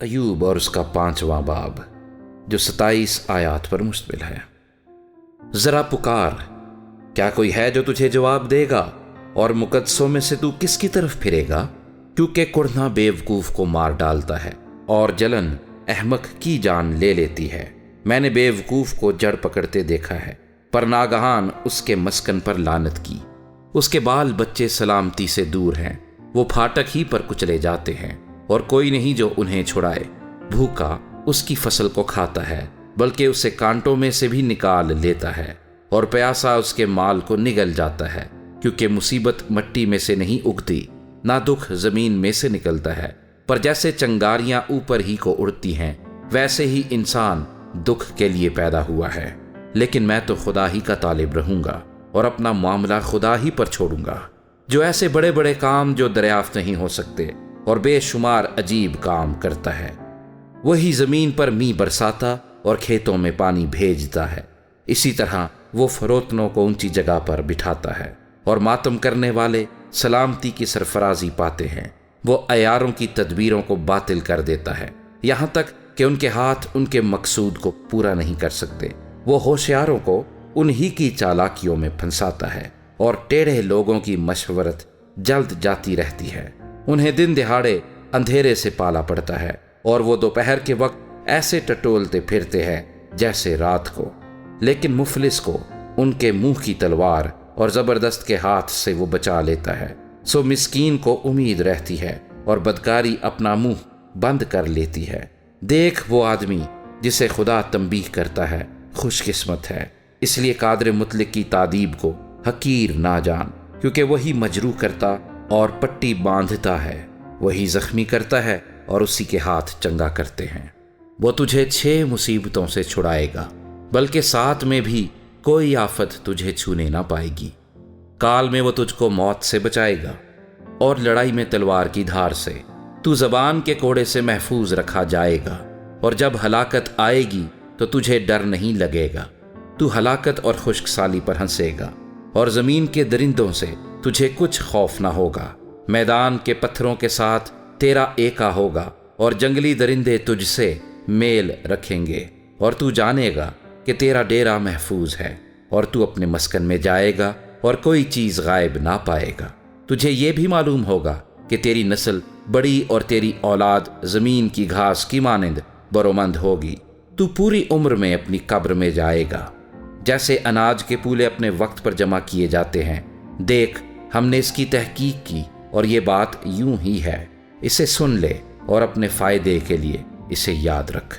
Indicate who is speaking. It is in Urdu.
Speaker 1: ایوب اور اس کا 5واں باب جو 27 آیات پر مشتمل ہے۔ ذرا پکار، کیا کوئی ہے جو تجھے جواب دے گا؟ اور مقدسوں میں سے تو کس کی طرف پھرے گا؟ کیونکہ کڑھنا بیوقوف کو مار ڈالتا ہے اور جلن احمق کی جان لے لیتی ہے۔ میں نے بیوقوف کو جڑ پکڑتے دیکھا ہے، پر ناگہان اس کے مسکن پر لعنت کی۔ اس کے بال بچے سلامتی سے دور ہیں، وہ پھاٹک ہی پر کچلے جاتے ہیں اور کوئی نہیں جو انہیں چھڑائے۔ بھوکا اس کی فصل کو کھاتا ہے، بلکہ اسے کانٹوں میں سے بھی نکال لیتا ہے، اور پیاسا اس کے مال کو نگل جاتا ہے، کیونکہ مصیبت مٹی میں سے نہیں اگتی، نہ دکھ زمین میں سے نکلتا ہے۔ پر جیسے چنگاریاں اوپر ہی کو اڑتی ہیں، ویسے ہی انسان دکھ کے لیے پیدا ہوا ہے۔ لیکن میں تو خدا ہی کا طالب رہوں گا اور اپنا معاملہ خدا ہی پر چھوڑوں گا، جو ایسے بڑے بڑے کام جو دریافت نہیں ہو سکتے اور بے شمار عجیب کام کرتا ہے۔ وہی زمین پر می برساتا اور کھیتوں میں پانی بھیجتا ہے، اسی طرح وہ فروتنوں کو اونچی جگہ پر بٹھاتا ہے، اور ماتم کرنے والے سلامتی کی سرفرازی پاتے ہیں۔ وہ عیاروں کی تدبیروں کو باطل کر دیتا ہے، یہاں تک کہ ان کے ہاتھ ان کے مقصود کو پورا نہیں کر سکتے۔ وہ ہوشیاروں کو انہی کی چالاکیوں میں پھنساتا ہے، اور ٹیڑھے لوگوں کی مشورت جلد جاتی رہتی ہے۔ انہیں دن دہاڑے اندھیرے سے پالا پڑتا ہے، اور وہ دوپہر کے وقت ایسے ٹٹولتے پھرتے ہیں جیسے رات کو۔ لیکن مفلس کو ان کے منہ کی تلوار اور زبردست کے ہاتھ سے وہ بچا لیتا ہے۔ سو مسکین کو امید رہتی ہے، اور بدکاری اپنا منہ بند کر لیتی ہے۔ دیکھ وہ آدمی جسے خدا تنبیہ کرتا ہے، خوش قسمت ہے۔ اس لیے قادر مطلق کی تادیب کو حقیر نہ جان، کیونکہ وہی مجروح کرتا اور پٹی باندھتا ہے، وہی زخمی کرتا ہے اور اسی کے ہاتھ چنگا کرتے ہیں۔ وہ تجھے 6 مصیبتوں سے چھڑائے گا، بلکہ 7 میں بھی کوئی آفت تجھے چھونے نہ پائے گی۔ کال میں وہ تجھ کو موت سے بچائے گا، اور لڑائی میں تلوار کی دھار سے۔ تو زبان کے کوڑے سے محفوظ رکھا جائے گا، اور جب ہلاکت آئے گی تو تجھے ڈر نہیں لگے گا۔ تو ہلاکت اور خشک سالی پر ہنسے گا، اور زمین کے درندوں سے تجھے کچھ خوف نہ ہوگا۔ میدان کے پتھروں کے ساتھ تیرا ایکا ہوگا، اور جنگلی درندے تجھ سے میل رکھیں گے، اور تو جانے گا کہ تیرا ڈیرا محفوظ ہے، اور تو اپنے مسکن میں جائے گا اور کوئی چیز غائب نہ پائے گا۔ تجھے یہ بھی معلوم ہوگا کہ تیری نسل بڑی اور تیری اولاد زمین کی گھاس کی مانند برومند ہوگی۔ تو پوری عمر میں اپنی قبر میں جائے گا، جیسے اناج کے پولے اپنے وقت پر جمع کیے جاتے ہیں۔ دیکھ، ہم نے اس کی تحقیق کی، اور یہ بات یوں ہی ہے۔ اسے سن لے اور اپنے فائدے کے لیے اسے یاد رکھ۔